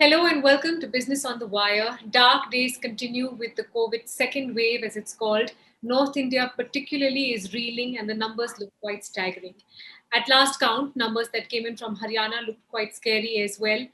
Hello and welcome to Business on the Wire. Dark days continue with the COVID second wave, as it's called. North India, particularly, is reeling, and the numbers look quite staggering. At last count, numbers that came in from Haryana looked quite scary as well.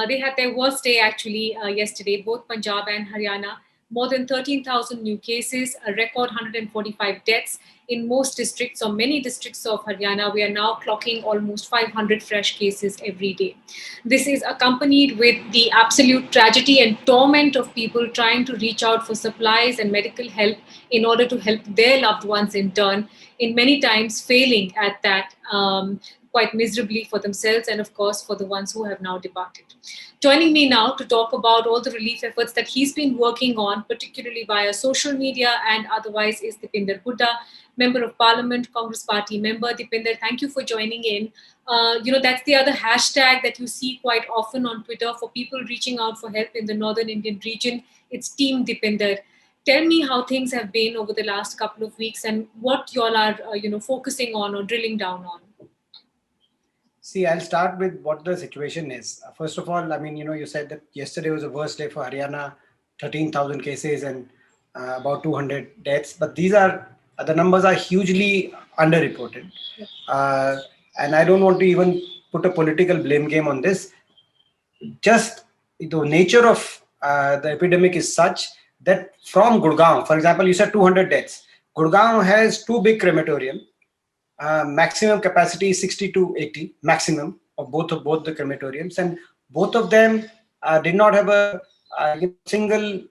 They had their worst day actually yesterday, both Punjab and Haryana. More than 13,000 new cases, a record 145 deaths in most districts or many districts of Haryana. We are now clocking almost 500 fresh cases every day. This is accompanied with the absolute tragedy and torment of people trying to reach out for supplies and medical help in order to help their loved ones in turn, in many times failing at that. Quite miserably for themselves and, of course, for the ones who have now departed. Joining me now to talk about all the relief efforts that he's been working on, particularly via social media and otherwise, is Dipinder Hooda, Member of Parliament, Congress Party member. Dipinder, thank you for joining in. That's the other hashtag that you see quite often on Twitter for people reaching out for help in the northern Indian region. It's Team Dipinder. Tell me how things have been over the last couple of weeks and what you all are, focusing on or drilling down on. See, I'll start with what the situation is. First of all, you said that yesterday was the worst day for Haryana, 13,000 cases and about 200 deaths. But the numbers are hugely underreported. And I don't want to even put a political blame game on this. Just the nature of the epidemic is such that from Gurgaon, for example, you said 200 deaths. Gurgaon has two big crematoriums. Maximum capacity is 60 to 80 maximum of both the crematoriums, and both of them did not have a single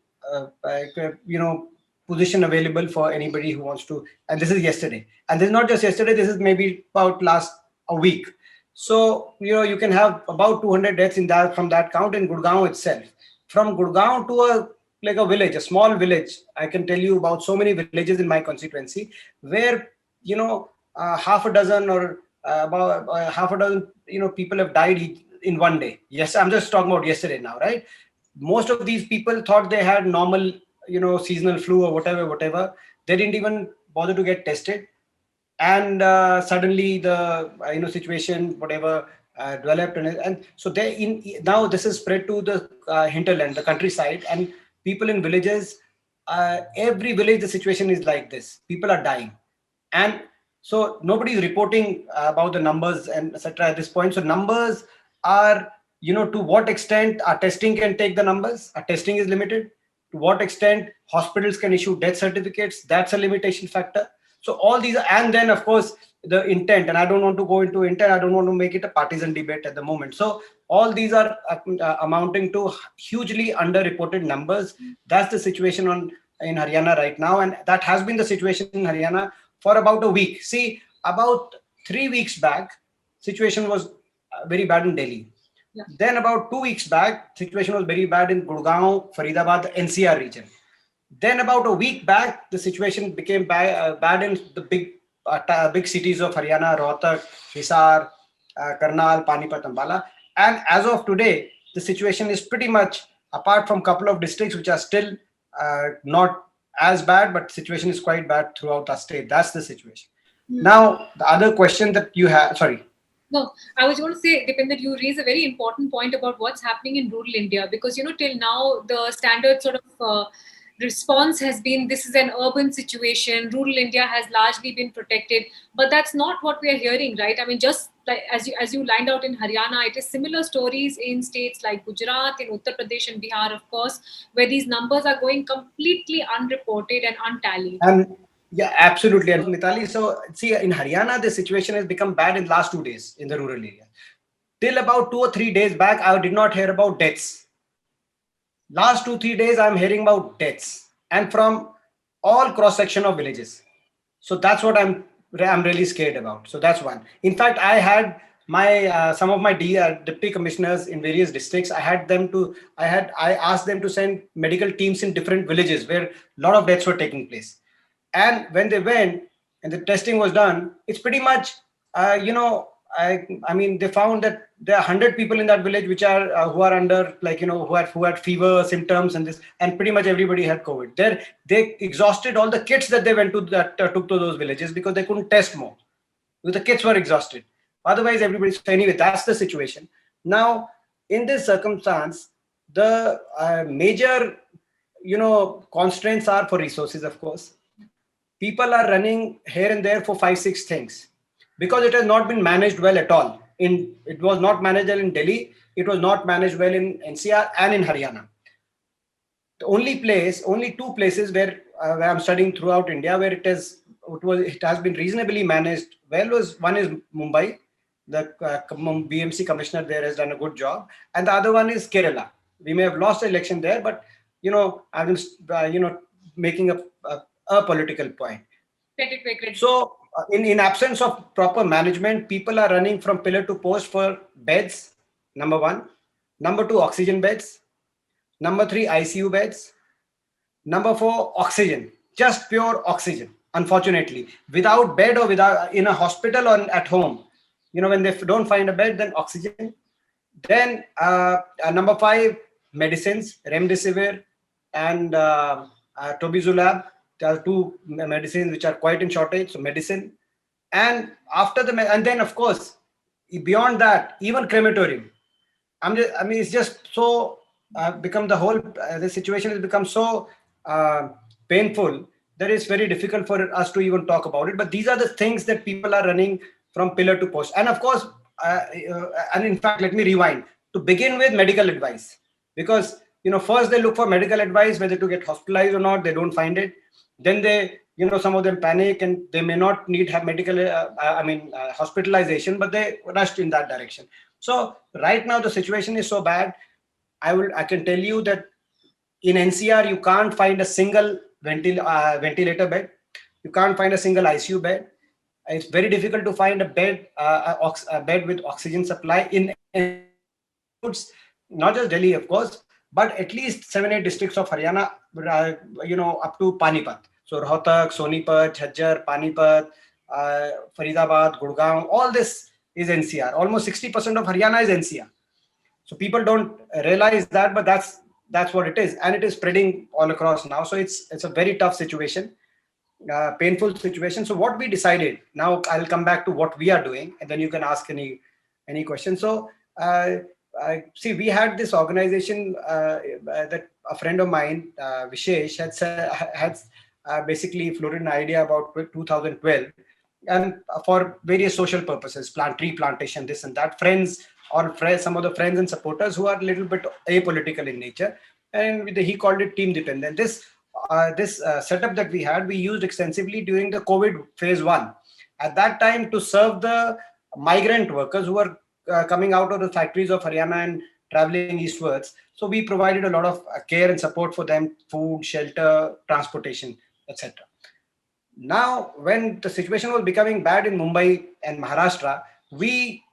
position available for anybody who wants to. And this is yesterday, and this is not just yesterday, this is maybe about last a week. So you can have about 200 deaths in that from that count in Gurgaon itself. From Gurgaon to a village, a small village, I can tell you about so many villages in my constituency where half a dozen or about half a dozen people have died in one day. Yes, I'm just talking about yesterday now, right? Most of these people thought they had normal seasonal flu or whatever. They didn't even bother to get tested, and suddenly the situation whatever developed, and so now this is spread to the hinterland, the countryside, and people in villages. Every village the situation is like this. People are dying, and so nobody is reporting about the numbers and etc. at this point. So numbers are, to what extent our testing can take the numbers. Our testing is limited. To what extent hospitals can issue death certificates, that's a limitation factor. So all these, and then of course the intent, and I don't want to go into intent. I don't want to make it a partisan debate at the moment. So all these are amounting to hugely underreported numbers. That's the situation in Haryana right now, and that has been the situation in Haryana for about a week. See, about 3 weeks back, situation was very bad in Delhi. Yeah. Then about 2 weeks back, situation was very bad in Gurgaon, Faridabad, NCR region. Then about a week back, the situation became bad in the big cities of Haryana, Rohtak, Hisar, Karnal, Panipat, Ambala. And as of today, the situation is pretty much, apart from a couple of districts which are still not as bad, but situation is quite bad throughout our state. That's the situation. Now, the other question that you have, sorry. No, I was going to say, Dipinder, you raise a very important point about what's happening in rural India, because, till now, the standard sort of response has been, this is an urban situation, rural India has largely been protected, but that's not what we are hearing, right? I mean, just like as you lined out in Haryana, it is similar stories in states like Gujarat, in Uttar Pradesh and Bihar, of course, where these numbers are going completely unreported and untallied. Yeah, absolutely. And Mitali, so see, in Haryana, the situation has become bad in the last 2 days in the rural area. Till about 2 or 3 days back, I did not hear about deaths. Last 2-3 days, I'm hearing about deaths, and from all cross-section of villages. So that's what I'm really scared about. So that's one. In fact, I had some of my deputy commissioners in various districts. I asked them to send medical teams in different villages where a lot of deaths were taking place. And when they went and the testing was done, it's pretty much, they found that there are 100 people in that village which are who are under, who had fever symptoms and pretty much everybody had COVID. They exhausted all the kits that they went to took to those villages because they couldn't test more. The kids were exhausted. Otherwise, everybody. So anyway, that's the situation. Now, in this circumstance, the major, constraints are for resources, of course. People are running here and there for 5 6 things because it has not been managed well at all. It was not managed well in Delhi. It was not managed well in NCR and in Haryana. The only two places where I'm studying throughout India where it has been reasonably managed well was one is Mumbai. The BMC commissioner there has done a good job, and the other one is Kerala. We may have lost the election there, but I'm making a political point. So, in absence of proper management, people are running from pillar to post for beds. Number one, number two, oxygen beds. Number three, ICU beds. Number four, oxygen, just pure oxygen. Unfortunately, without bed or without in a hospital or at home, when they don't find a bed, then oxygen. Then number five, medicines, remdesivir and tobizulab. There are two medicines which are quite in shortage. So medicine, and and then of course, beyond that, even crematorium. It's just so become the situation has become so painful that it's very difficult for us to even talk about it. But these are the things that people are running from pillar to post. And of course, and in fact, let me rewind. To begin with, medical advice, because first they look for medical advice whether to get hospitalized or not. They don't find it. Then they, some of them panic and they may not have medical, hospitalization, but they rushed in that direction. So right now the situation is so bad. I can tell you that in NCR you can't find a single ventilator bed. You can't find a single ICU bed. It's very difficult to find a bed with oxygen supply in not just Delhi, of course, but at least 7 8 districts of Haryana, up to Panipat. So Rohtak, Sonipat, Jhajjar, Panipat, Faridabad, Gurgaon, all this is NCR. Almost 60% of Haryana is NCR. So people don't realize that, but that's what it is, and it is spreading all across now. So it's a very tough situation, painful situation. So what we decided, now I'll come back to what we are doing, and then you can ask any question. So see, we had this organization that a friend of mine, Vishesh, had basically floated an idea about 2012, and for various social purposes, tree plantation, this and that. Some of the friends and supporters who are a little bit apolitical in nature, and he called it Team Dipendent. This setup that we used extensively during the COVID phase 1. At that time, to serve the migrant workers who were coming out of the factories of Haryana and traveling eastwards. So we provided a lot of care and support for them: food, shelter, transportation, etc. Now, when the situation was becoming bad in Mumbai and Maharashtra, we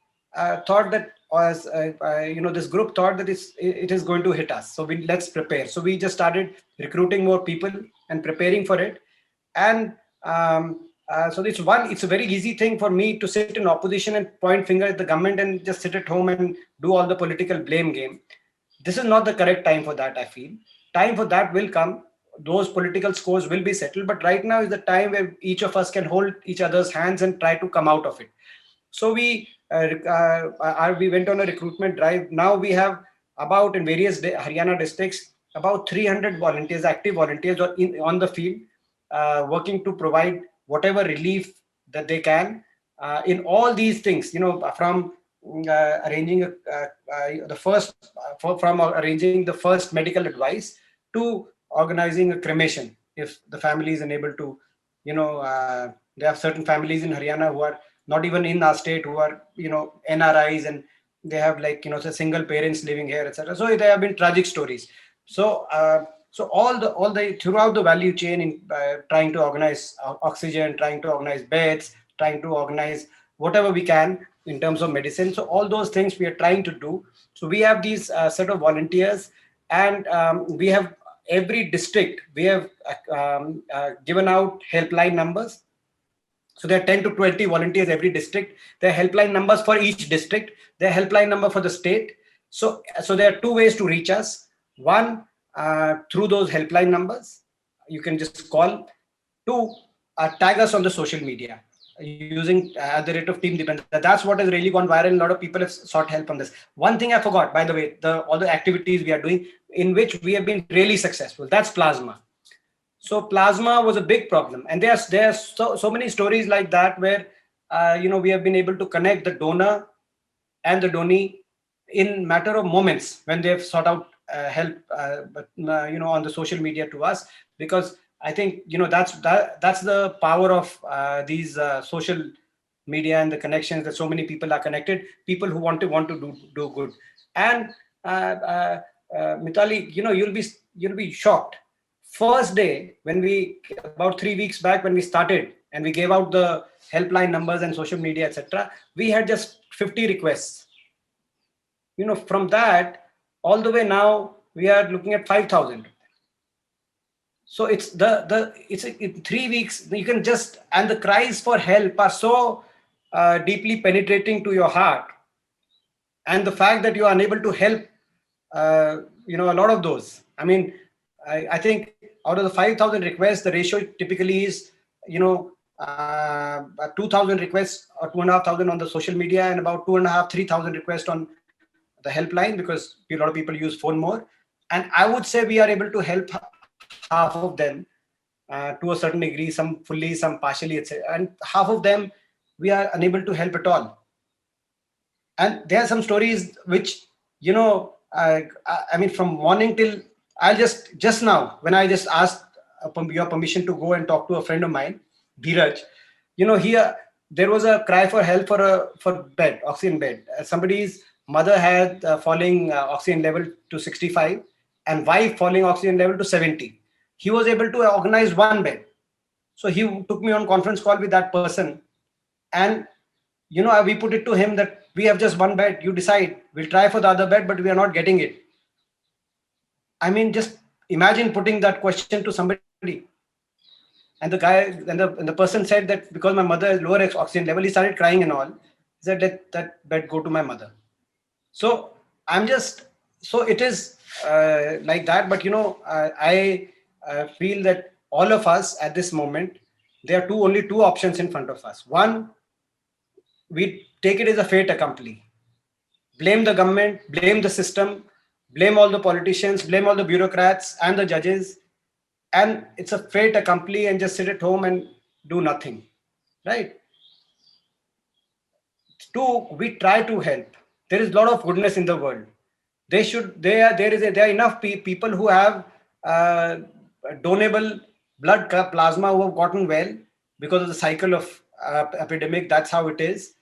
thought that this group thought that it is going to hit us. So let's prepare. So we just started recruiting more people and preparing for it. And so it's a very easy thing for me to sit in opposition and point finger at the government and just sit at home and do all the political blame game. This is not the correct time for that, I feel. Time for that will come. Those political scores will be settled. But right now is the time where each of us can hold each other's hands and try to come out of it. So we went on a recruitment drive. Now we have about, in various Haryana districts, about 300 volunteers, active volunteers on the field, working to provide whatever relief that they can in all these things. From arranging arranging the first medical advice to organizing a cremation if the family is unable to. There are certain families in Haryana who are not even in our state, who are NRIs, and they have single parents living here, etc. So there have been tragic stories. So all the throughout the value chain, in trying to organize oxygen, trying to organize beds, trying to organize whatever we can in terms of medicine. So all those things we are trying to do. So we have these set of volunteers, and we have every district. We have given out helpline numbers. So there are 10 to 20 volunteers every district. There are helpline numbers for each district. There are helpline number for the state. So there are two ways to reach us. One, through those helpline numbers, you can just call. Two, tag us on the social media. using at the rate of Team Dependence. That's what has really gone viral. A lot of people have sought help on this. One thing I forgot, by the way, all the activities we are doing in which we have been really successful. That's plasma. So plasma was a big problem, and there's so many stories like that where we have been able to connect the donor and the donee in matter of moments when they've sought out help, on the social media to us. Because I think that's the power of these social media and the connections, that so many people are connected, people who want to do good. And Mitali, you'll be shocked. First day, when we about 3 weeks back, when we started and we gave out the helpline numbers and social media, etc., we had just 50 requests. From that all the way now we are looking at 5,000. So it's it's in 3 weeks you can just, and the cries for help are so deeply penetrating to your heart, and the fact that you are unable to help a lot of those. I mean, I think out of the 5,000 requests, the ratio typically is 2,000 requests or 2,500 on the social media, and about 2,500-3,000 requests on the helpline, because a lot of people use phone more. And I would say we are able to help half of them to a certain degree, some fully, some partially, etc. And half of them we are unable to help at all. And there are some stories which I mean, from morning till, I'll just now, when I just asked your permission to go and talk to a friend of mine, Dheeraj, here there was a cry for help for bed, oxygen bed. Somebody's mother had falling oxygen level to 65 and wife falling oxygen level to 70. He was able to organize one bed. So he took me on conference call with that person, and we put it to him that we have just one bed, you decide, we'll try for the other bed, but we are not getting it. I mean, just imagine putting that question to somebody. And the guy and the person said that because my mother has lower oxygen level, he started crying and all. He said, let that bed go to my mother. So so it is like that. But I feel that all of us at this moment, there are only two options in front of us. One, we take it as a fait accompli. Blame the government, blame the system, blame all the politicians, blame all the bureaucrats and the judges, and it's a fait accompli, and just sit at home and do nothing, right? Two, we try to help. There is a lot of goodness in the world. There are enough people who have donable blood plasma who have gotten well because of the cycle of epidemic. That's how it is.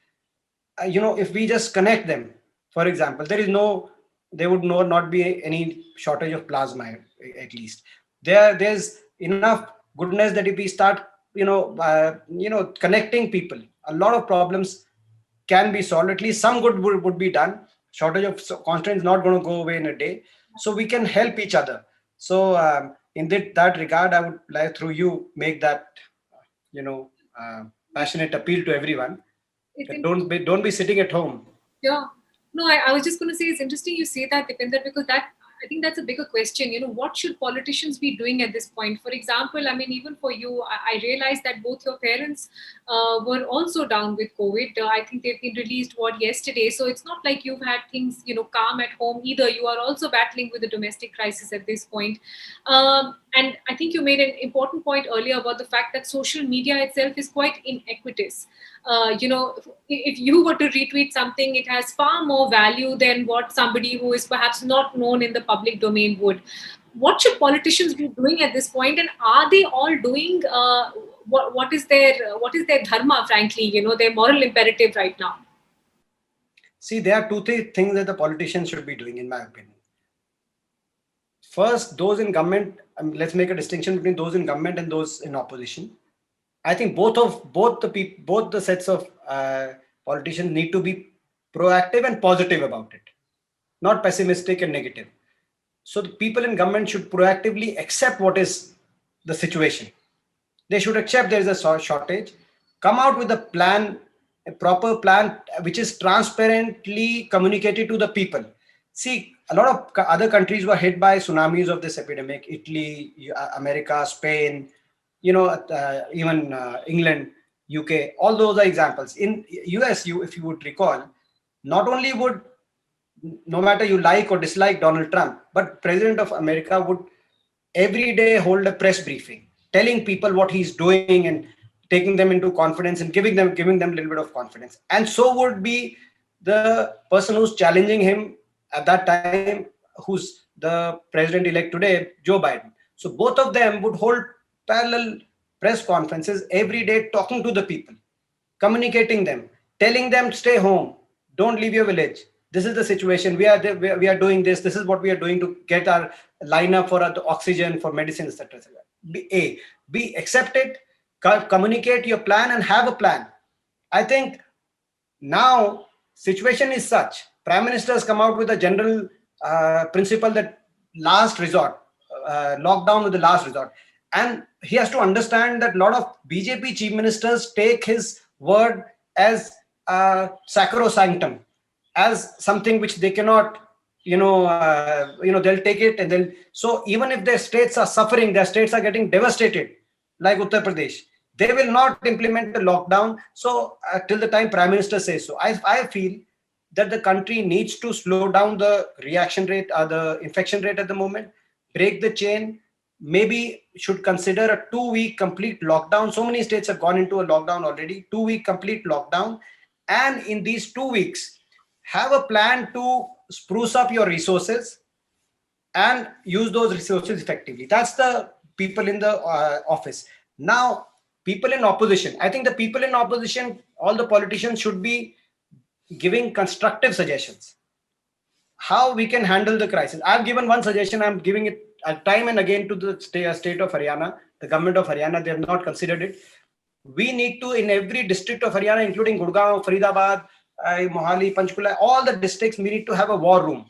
If we just connect them, for example, there would not be any shortage of plasma. At least there's enough goodness that if we start connecting people, a lot of problems can be solved. At least some good would be done. Shortage of constraints not going to go away in a day, so we can help each other. So in that regard, I would like, through you, make that passionate appeal to everyone. Don't be sitting at home. Yeah. No, I was just going to say, it's interesting you say that, Dipender, because I think that's a bigger question. What should politicians be doing at this point? For example, I mean, even for you, I realized that both your parents were also down with COVID. I think they've been released, yesterday. So it's not like you've had things, calm at home either. You are also battling with the domestic crisis at this point. And I think you made an important point earlier about the fact that social media itself is quite inequitous. If you were to retweet something, it has far more value than what somebody who is perhaps not known in the public domain would. What should politicians be doing at this point, and are they all doing what is their dharma, frankly, their moral imperative right now? See, there are two, three things that the politicians should be doing, in my opinion. First, those in government, let's make a distinction between those in government and those in opposition. I think both the sets of politicians need to be proactive and positive about it, not pessimistic and negative. So the people in government should proactively accept what is the situation. They should accept there is a shortage, come out with a plan, a proper plan, which is transparently communicated to the people. See, a lot of other countries were hit by tsunamis of this epidemic: Italy, America, Spain, even England. UK, all those are examples. In US, if you would recall, not only would, no matter you like or dislike Donald Trump, but President of America would every day hold a press briefing, telling people what he's doing and taking them into confidence and giving them a little bit of confidence. And so would be the person who's challenging him at that time, who's the president-elect today, Joe Biden. So both of them would hold parallel press conferences every day, talking to the people, communicating them, telling them stay home, don't leave your village. This is the situation. We are doing this. This is what we are doing to get our lineup for the oxygen, for medicine, etc. etc. Be accept it, communicate your plan, and have a plan. I think now situation is such. Prime Minister has come out with a general principle that last resort, lockdown with the last resort, and he has to understand that a lot of BJP chief ministers take his word as sacrosanctum, as something which they cannot, they'll take it and then. So even if their states are suffering, their states are getting devastated, like Uttar Pradesh, they will not implement a lockdown. So till the time Prime Minister says so, I feel that the country needs to slow down the reaction rate, the infection rate at the moment, break the chain, maybe should consider a 2-week complete lockdown. So many states have gone into a lockdown already, 2-week complete lockdown. And in these 2 weeks, have a plan to spruce up your resources and use those resources effectively. That's the people in the office. Now, people in opposition, I think the people in opposition, all the politicians should be giving constructive suggestions how we can handle the crisis. I've given one suggestion, I'm giving it time and again to the state of Haryana, the government of Haryana. They have not considered it. We need to, in every district of Haryana, including Gurgaon, Faridabad, Mohali, Panchkula, all the districts, we need to have a war room.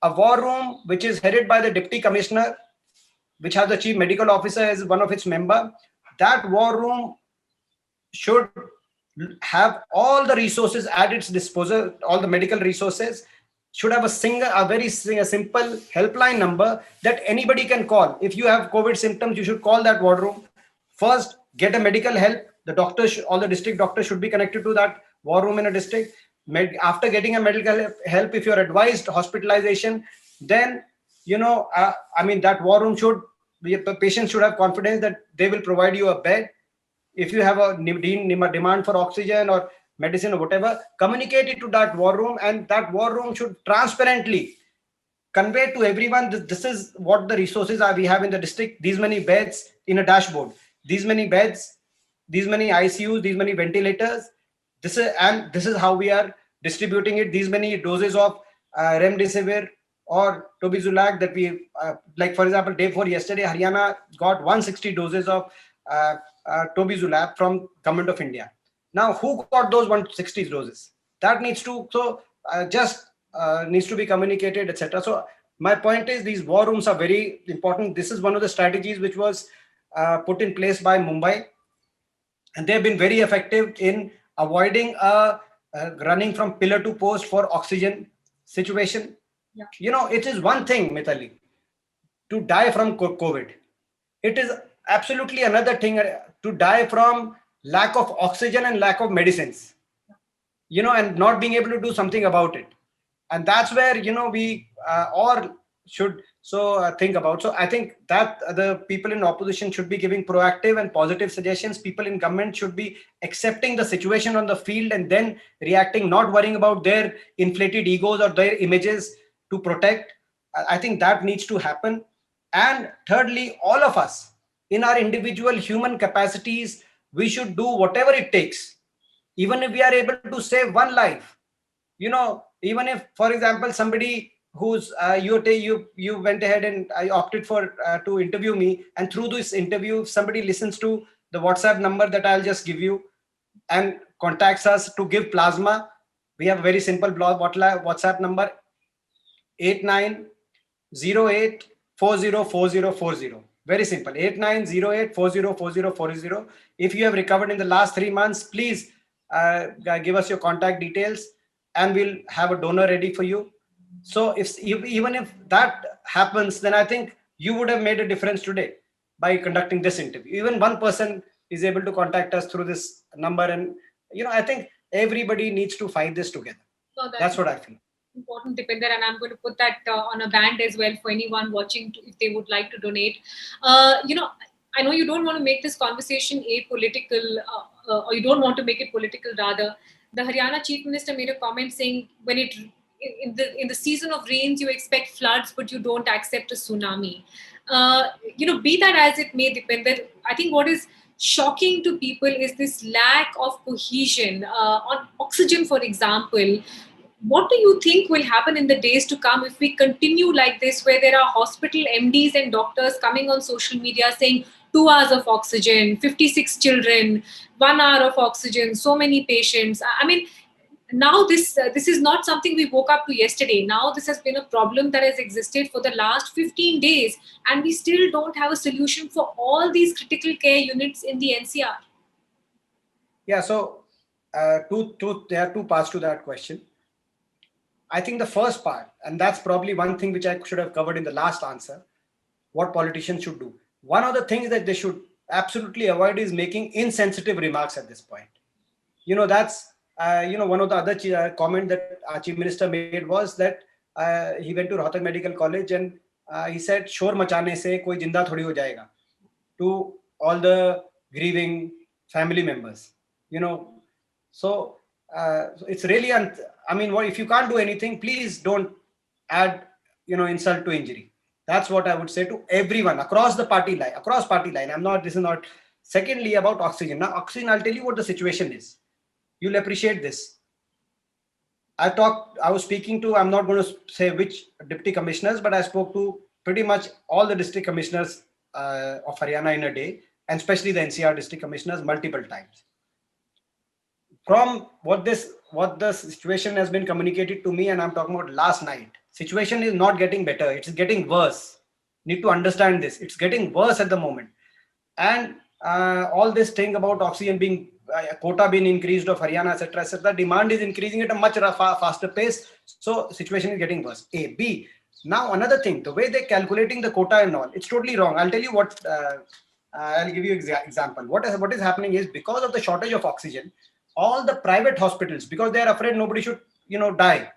A war room which is headed by the deputy commissioner, which has the chief medical officer as one of its member. That war room should have all the resources at its disposal, all the medical resources, should have a very simple helpline number that anybody can call. If you have COVID symptoms, you should call that war room. First, get a medical help. The doctors, all the district doctors should be connected to that war room in a district. After getting a medical help, if you're advised hospitalization, then, that war room the patient should have confidence that they will provide you a bed. If you have a demand for oxygen or medicine or whatever, communicate it to that war room, and that war room should transparently convey to everyone that this is what the resources are we have in the district. These many beds in a dashboard, these many beds, these many ICUs, these many ventilators. This is how we are distributing it. These many doses of remdesivir or tobizulac that we, like for example, day before yesterday, Haryana got 160 doses of tobizulac from Government of India. Now, who got those 160 doses? That needs to needs to be communicated, etc. So my point is, these war rooms are very important. This is one of the strategies which was put in place by Mumbai, and they have been very effective in avoiding running from pillar to post for oxygen situation. Yeah. It is one thing, Mithali, to die from COVID. It is absolutely another thing to die from lack of oxygen and lack of medicines, and not being able to do something about it. And that's where, we all should think about. So I think that the people in opposition should be giving proactive and positive suggestions. People in government should be accepting the situation on the field and then reacting, not worrying about their inflated egos or their images to protect. I think that needs to happen. And thirdly, all of us in our individual human capacities, we should do whatever it takes. Even if we are able to save one life, even if, for example, somebody who's you went ahead and I opted for to interview me, and through this interview, if somebody listens to the WhatsApp number that I'll just give you and contacts us to give plasma, we have a very simple WhatsApp number, 8908404040. Very simple, 8908404040. If you have recovered in the last 3 months, please give us your contact details and we'll have a donor ready for you. So even if that happens, then I think you would have made a difference today by conducting this interview. Even one person is able to contact us through this number. And I think everybody needs to fight this together. So That's what I feel. Important, Dipinder, and I'm going to put that on a band as well for anyone watching if they would like to donate. I know you don't want to make this conversation apolitical, or you don't want to make it political. Rather, the Haryana Chief Minister made a comment saying when in the season of rains you expect floods, but you don't accept a tsunami. Be that as it may, Dipinder, I think what is shocking to people is this lack of cohesion on oxygen, for example. What do you think will happen in the days to come if we continue like this, where there are hospital MDs and doctors coming on social media saying 2 hours of oxygen, 56 children, 1 hour of oxygen, so many patients? I mean, now this is not something we woke up to yesterday. Now this has been a problem that has existed for the last 15 days, and we still don't have a solution for all these critical care units in the NCR. Yeah, so there are two parts to that question. I think the first part, and that's probably one thing which I should have covered in the last answer, what politicians should do. One of the things that they should absolutely avoid is making insensitive remarks at this point. That's, one of the other comment that our Chief Minister made was that he went to Rohtak Medical College and he said, "Shor machane se koi jinda thodi ho jayega," to all the grieving family members. So it's really, if you can't do anything, please don't add, insult to injury. That's what I would say to everyone across party line. This is not. Secondly, about oxygen. Now, oxygen, I'll tell you what the situation is. You'll appreciate this. I was speaking to, I'm not going to say which deputy commissioners, but I spoke to pretty much all the district commissioners of Haryana in a day, and especially the NCR district commissioners multiple times. From what the situation has been communicated to me, and I'm talking about last night, situation is not getting better. It's getting worse. Need to understand this. It's getting worse at the moment. And all this thing about oxygen being quota being increased of Haryana, etc., demand is increasing at a much faster pace. So situation is getting worse. A. B. Now another thing, the way they're calculating the quota and all, it's totally wrong. I'll tell you what. I'll give you an example. What is happening is, because of the shortage of oxygen, all the private hospitals, because they are afraid nobody should, die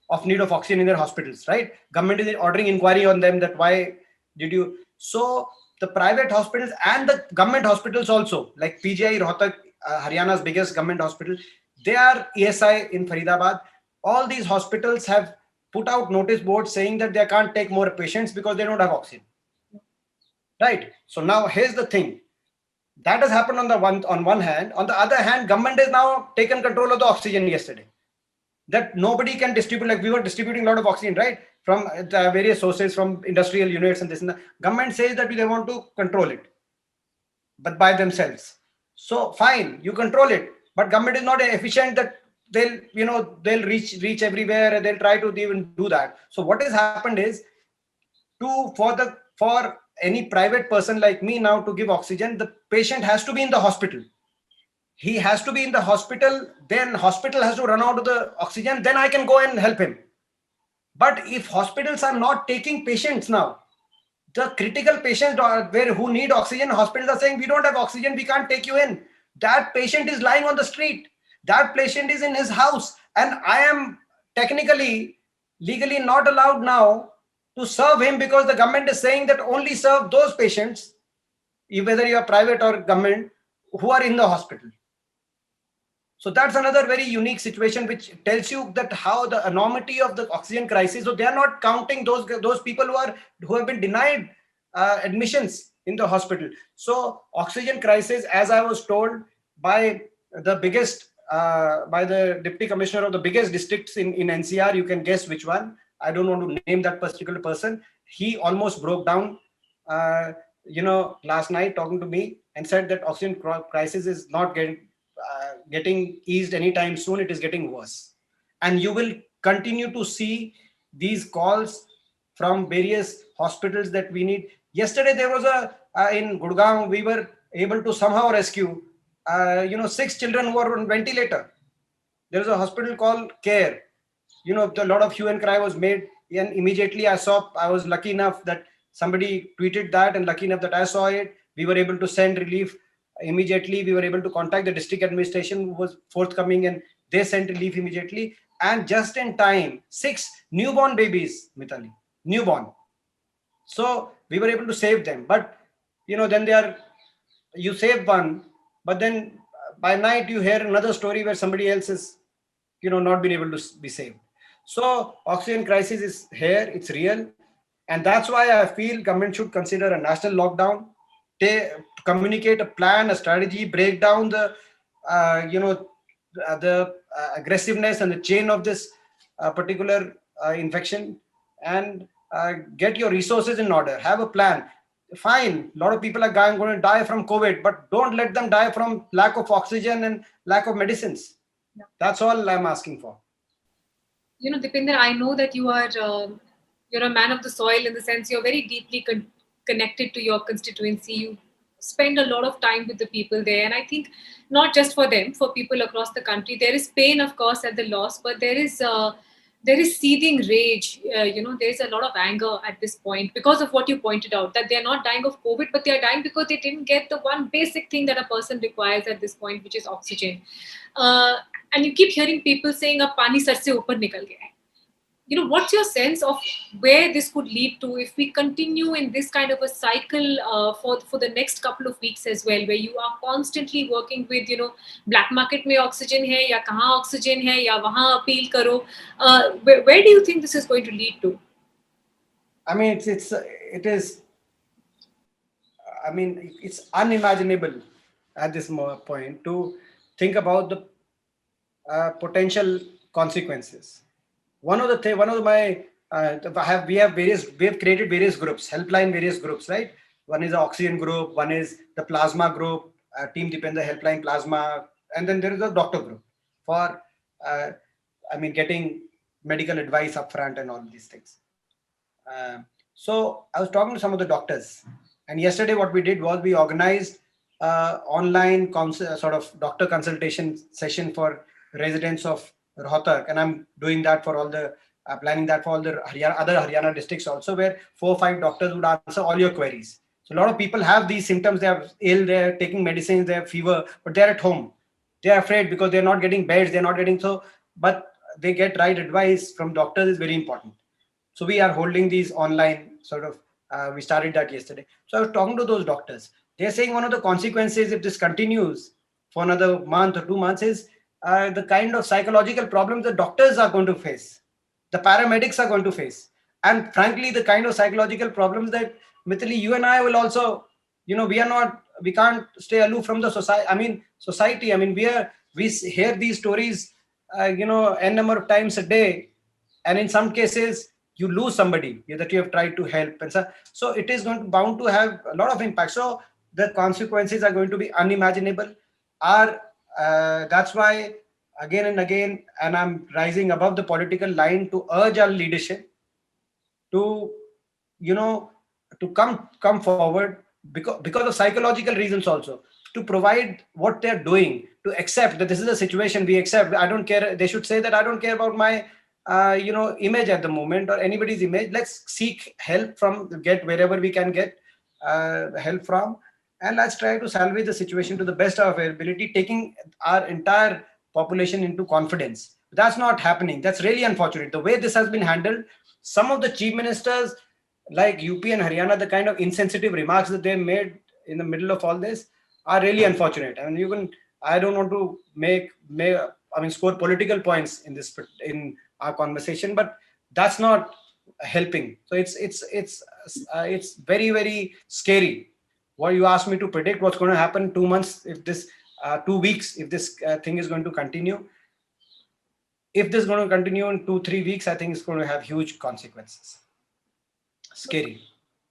of need of oxygen in their hospitals, right? Government is ordering inquiry on them that why did you. So the private hospitals and the government hospitals also, like PGI Rohtak, Haryana's biggest government hospital, they are ESI in Faridabad. All these hospitals have put out notice boards saying that they can't take more patients because they don't have oxygen. Right? So now here's the thing. That has happened on one hand. On the other hand, government has now taken control of the oxygen yesterday. That nobody can distribute, like we were distributing a lot of oxygen, right? From various sources, from industrial units and this and that. Government says that they want to control it, but by themselves. So fine, you control it, but government is not efficient that they'll reach everywhere and they'll try to even do that. So what has happened is, for any private person like me now to give oxygen, the patient has to be in the hospital. He has to be in the hospital, then hospital has to run out of the oxygen, then I can go and help him. But if hospitals are not taking patients now, the critical patients who need oxygen, hospitals are saying, we don't have oxygen, we can't take you in. That patient is lying on the street. That patient is in his house. And I am technically, legally not allowed now to serve him, because the government is saying that only serve those patients, whether you are private or government, who are in the hospital. So that's another very unique situation, which tells you that how the enormity of the oxygen crisis. So they are not counting those people who have been denied admissions in the hospital. So oxygen crisis, as I was told by the deputy commissioner of the biggest districts in NCR, you can guess which one. I don't want to name that particular person. He almost broke down, last night talking to me, and said that oxygen crisis is not getting eased anytime soon. It is getting worse. And you will continue to see these calls from various hospitals that we need. Yesterday, there was in Gurgaon, we were able to somehow rescue, 6 children who were on ventilator. There was a hospital called CARE. A lot of hue and cry was made, and immediately I was lucky enough that somebody tweeted that, and lucky enough that I saw it. We were able to send relief Immediately, we were able to contact the district administration, who was forthcoming, and they sent relief immediately. And just in time, 6 newborn babies, Mitali, newborn. So we were able to save them. But then you save one, but then by night you hear another story where somebody else is not been able to be saved. So oxygen crisis is here, it's real, and that's why I feel government should consider a national lockdown, they communicate a plan, a strategy, break down the aggressiveness and the chain of this particular infection, and get your resources in order, have a plan. Fine, a lot of people are going to die from COVID, but don't let them die from lack of oxygen and lack of medicines. Yeah. That's all I'm asking for. Dipinder, I know that you're a man of the soil, in the sense you're very deeply connected to your constituency. You spend a lot of time with the people there, and I think not just for them, for people across the country, there is pain, of course, at the loss, but there is seething rage. There's a lot of anger at this point because of what you pointed out, that they're not dying of COVID, but they're dying because they didn't get the one basic thing that a person requires at this point, which is oxygen. uh, and you keep hearing people saying, "Ab pani sar se upar nikal gaya hai." What's your sense of where this could lead to if we continue in this kind of a cycle for the next couple of weeks as well, where you are constantly working with, black market mein oxygen hai ya kahan oxygen hai ya wahan appeal karo. Where do you think this is going to lead to? I mean, it is. I mean, it's unimaginable at this point to think about the potential consequences. One of my we have created various groups, helpline various groups, right? One is the oxygen group, one is the plasma group, Team Dipender helpline plasma, and then there is a doctor group for getting medical advice upfront and all these things. So I was talking to some of the doctors, and yesterday what we did was we organized online sort of doctor consultation session for residents of Rohtak, and I'm doing that for all the planning that for all the other Haryana districts also, where 4 or 5 doctors would answer all your queries. So a lot of people have these symptoms, they are ill, they're taking medicines, they have fever, but they're at home. They're afraid because they're not getting beds, they're not getting but they get right advice from doctors is very important. So we are holding these online sort of, we started that yesterday. So I was talking to those doctors. They're saying one of the consequences if this continues for another month or 2 months is the kind of psychological problems the doctors are going to face, the paramedics are going to face. And frankly, the kind of psychological problems that Mithili, you and I will also, we can't stay aloof from the society. I mean, we hear these stories, n number of times a day. And in some cases, you lose somebody that you have tried to help. And so it is bound to have a lot of impact. So the consequences are going to be unimaginable. That's why again and again, and I'm rising above the political line to urge our leadership to, to come forward because of psychological reasons also, to provide what they're doing, to accept that this is a situation we accept. I don't care. They should say that I don't care about my image at the moment or anybody's image. Let's seek help get wherever we can get help from, and let's try to salvage the situation to the best of our ability, taking our entire population into confidence. That's not happening. That's really unfortunate. The way this has been handled, some of the chief ministers like UP and Haryana, the kind of insensitive remarks that they made in the middle of all this are really unfortunate. I mean, I don't want to score political points in our conversation, but that's not helping. So it's very, very scary. What you asked me to predict what's going to happen 2 months, if this 2 weeks, if this thing is going to continue. If this is going to continue in 2-3 weeks, I think it's going to have huge consequences. Scary.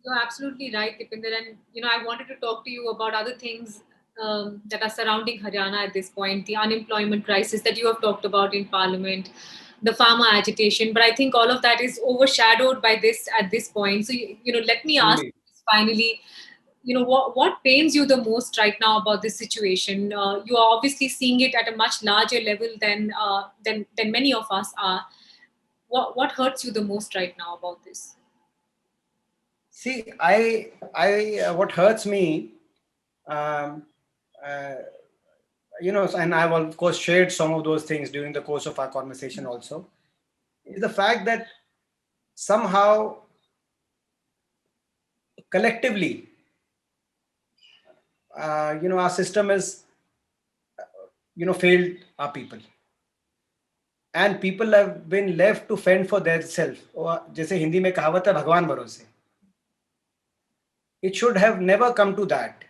You're absolutely right, Dipinder. And I wanted to talk to you about other things that are surrounding Haryana at this point. The unemployment crisis that you have talked about in Parliament, the farmer agitation. But I think all of that is overshadowed by this at this point. So let me ask you finally. What pains you the most right now about this situation? You are obviously seeing it at a much larger level than many of us are. What hurts you the most right now about this? See, I what hurts me, uh, and I've of course shared some of those things during the course of our conversation also, is the fact that somehow collectively, our system has, failed our people, and people have been left to fend for themselves. जैसे हिंदी में कहावत है भगवान भरोसे. It should have never come to that,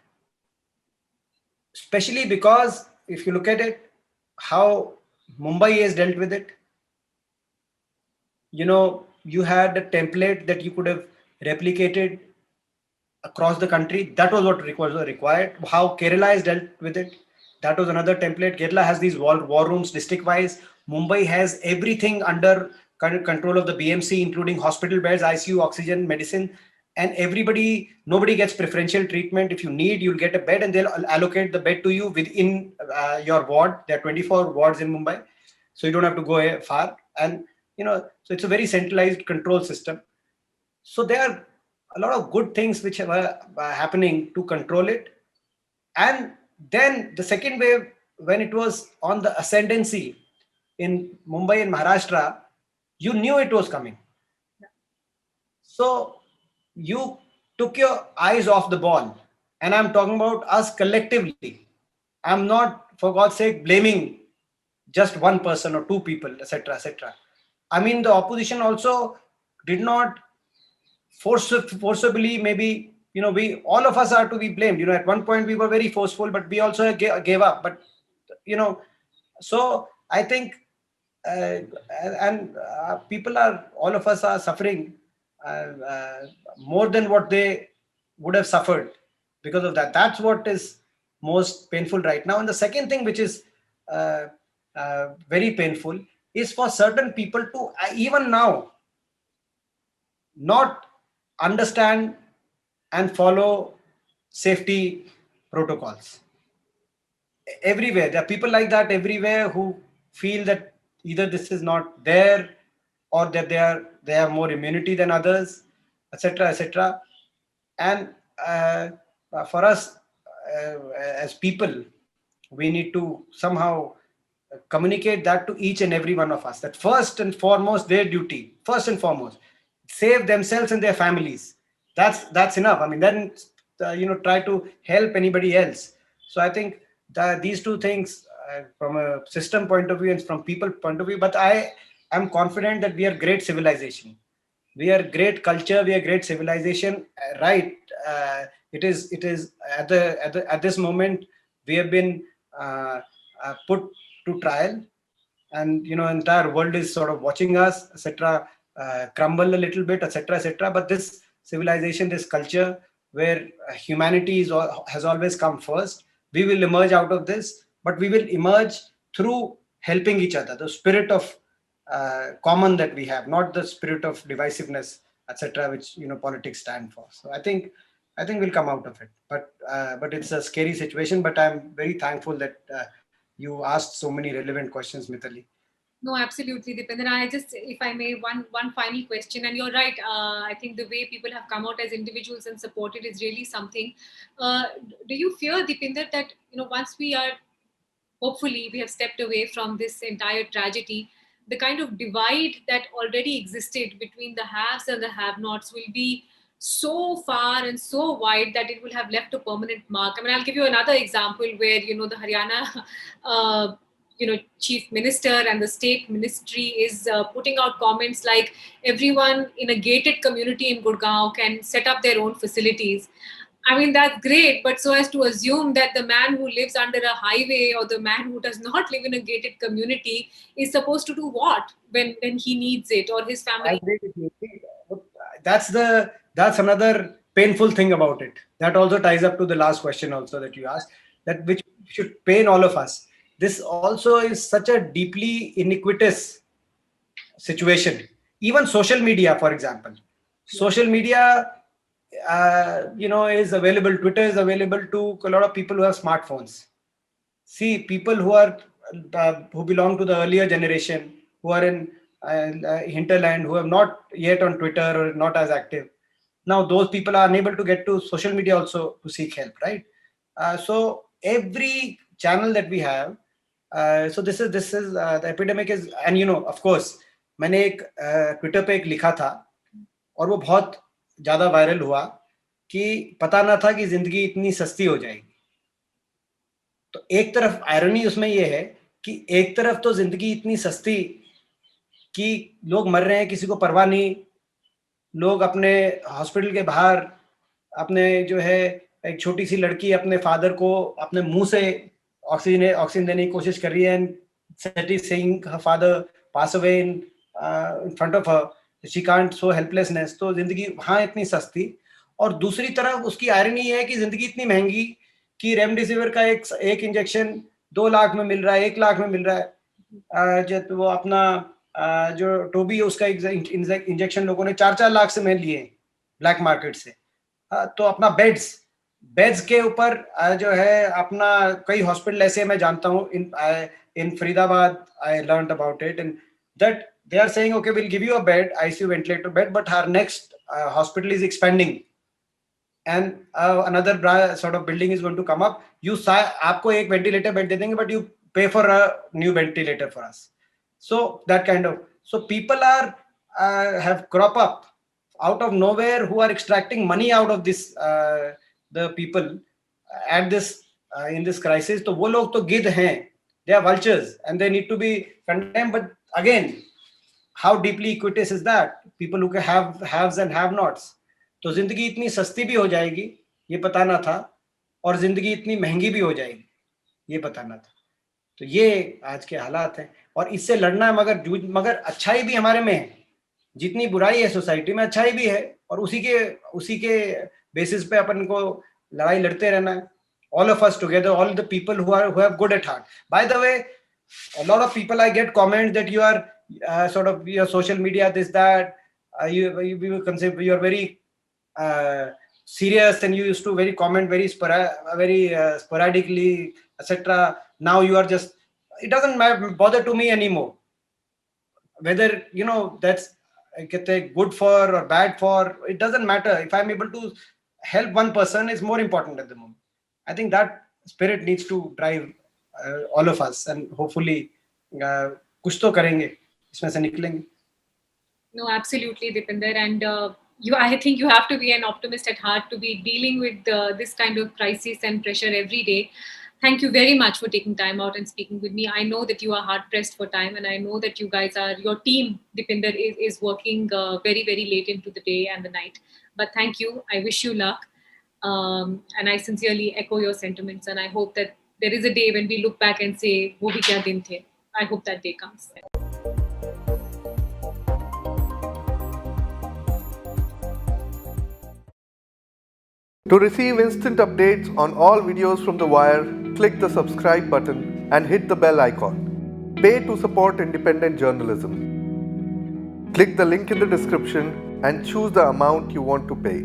especially because if you look at it, how Mumbai has dealt with it. You had a template that you could have replicated across the country. That was what was required. How Kerala has dealt with it, that was another template. Kerala has these war rooms district wise. Mumbai has everything under control of the BMC, including hospital beds, ICU, oxygen, medicine, and nobody gets preferential treatment. If you need, you'll get a bed, and they'll allocate the bed to you within your ward. There are 24 wards in Mumbai, so you don't have to go far. And so it's a very centralized control system. So there are a lot of good things which were happening to control it. And then the second wave, when it was on the ascendancy in Mumbai and Maharashtra, you knew it was coming. So you took your eyes off the ball. And I'm talking about us collectively. I'm not, for God's sake, blaming just one person or two people, etc., etc. I mean, the opposition also did not forcibly, maybe, we, all of us are to be blamed. At one point we were very forceful, but we also gave up. But, so I think, and people are, all of us are suffering more than what they would have suffered because of that. That's what is most painful right now. And the second thing, which is very painful, is for certain people to even now not understand and follow safety protocols. Everywhere there are people like that, everywhere, who feel that either this is not there, or that they have more immunity than others, etc., etc. And for us, as people, we need to somehow communicate that to each and every one of us, that first and foremost, their duty, first and foremost, save themselves and their families. That's enough. I mean, then try to help anybody else. So I think that these two things, from a system point of view and from people point of view, but I am confident that we are great civilization, we are great culture, we are great civilization. Right, it is at this moment we have been put to trial, and entire world is sort of watching us, etc., crumble a little bit, etc., etc. But this civilization, this culture, where humanity has always come first, we will emerge out of this, but we will emerge through helping each other, the spirit of common that we have, not the spirit of divisiveness, etc., which politics stand for. So I think we'll come out of it, but it's a scary situation. But I'm very thankful that you asked so many relevant questions, Mithali. No, absolutely, Dipender. I just, if I may, one final question. And you're right. I think the way people have come out as individuals and supported is really something. Do you fear, Dipender, that once we are, hopefully, we have stepped away from this entire tragedy, the kind of divide that already existed between the haves and the have-nots will be so far and so wide that it will have left a permanent mark. I mean, I'll give you another example where the Haryana chief minister and the state ministry is putting out comments like everyone in a gated community in Gurgaon can set up their own facilities. I mean, that's great, but so as to assume that the man who lives under a highway or the man who does not live in a gated community is supposed to do what when he needs it, or his I family? agree with you. That's another painful thing about it. That also ties up to the last question also that you asked, that which should pain all of us. This also is such a deeply iniquitous situation. Even social media, for example, social media, is available. Twitter is available to a lot of people who have smartphones. See, people who belong to the earlier generation, who are in hinterland, who have not yet on Twitter or not as active. Now those people are unable to get to social media also to seek help, right? So every channel that we have. So this is the epidemic is, and of course, मैंने एक Twitter पे एक लिखा था और वो बहुत ज्यादा वायरल हुआ कि पता ना था कि जिंदगी इतनी सस्ती हो जाएगी. तो एक तरफ आयरनी उसमें ये है कि एक तरफ तो जिंदगी इतनी सस्ती कि लोग मर रहे हैं, किसी को परवाह नहीं, लोग अपने हॉस्पिटल के बाहर अपने जो है एक छोटी सी लड़की अपने फादर को अपने मुंह से ऑक्सीजन देने की कोशिश कर रही है, and Seti seeing her father pass away in front of her, she can't show helplessness. तो जिंदगी वहाँ इतनी सस्ती, और दूसरी तरफ उसकी आयरनी है कि जिंदगी इतनी महंगी कि रेमडेसिविर का एक इंजेक्शन 2 लाख में मिल रहा है, 1 लाख में मिल रहा है. जब वो अपना जो टोबी उसका इंजेक्शन लोगों ने 4-4 लाख से में लिए ब्लैक मार्केट से. तो अपना बेड्स के ऊपर जो है अपना कई हॉस्पिटल ऐसे मैं जानता हूँ in Faridabad, I learned about it, and that they are saying, okay, we'll give you a bed, ICU ventilator bed, but our next hospital is expanding, and another sort of building is going to come up. आपको एक ventilator bed दे देंगे, but you pay for a new ventilator for us. So that kind of, so people are have crop up out of nowhere who are extracting money out of this the people at this in this crisis. तो वो लोग तो गिद्ध हैं, they are vultures and they need to be condemned. But again, how deeply equitous is that? People who have haves and have nots. तो जिंदगी इतनी सस्ती भी हो जाएगी ये पता ना था, और जिंदगी इतनी महंगी भी हो जाएगी ये पता ना था. तो ये आज के हालात हैं और इससे लड़ना है. मगर अच्छाई भी हमारे में है. जितनी बुराई है सोसाइटी में, अच्छाई भी है, और उसी के बेसिस पे अपन को लड़ाई लड़ते रहना है. All of us together, all the people who have good at heart. By the way, a lot of people, I get comments that you are sort of your social media, this, that, you consider you are very serious, and you used to comment very sporadically, etc. Now you are just, it doesn't bother to me anymore whether that's good for or bad for. It doesn't matter. If I'm able to help one person, is more important at the moment. I think that spirit needs to drive all of us, and hopefully कुछ तो करेंगे, इसमें से निकलेंगे. No, absolutely, Dipinder, and I think you have to be an optimist at heart to be dealing with this kind of crisis and pressure every day. Thank you very much for taking time out and speaking with me. I know that you are hard pressed for time, and I know that you guys your team, Dipinder, is working very, very late into the day and the night. But thank you. I wish you luck. And I sincerely echo your sentiments, and I hope that there is a day when we look back and say, "Wo bhi kya din the." I hope that day comes. To receive instant updates on all videos from The Wire, click the subscribe button and hit the bell icon. Pay to support independent journalism. Click the link in the description and choose the amount you want to pay.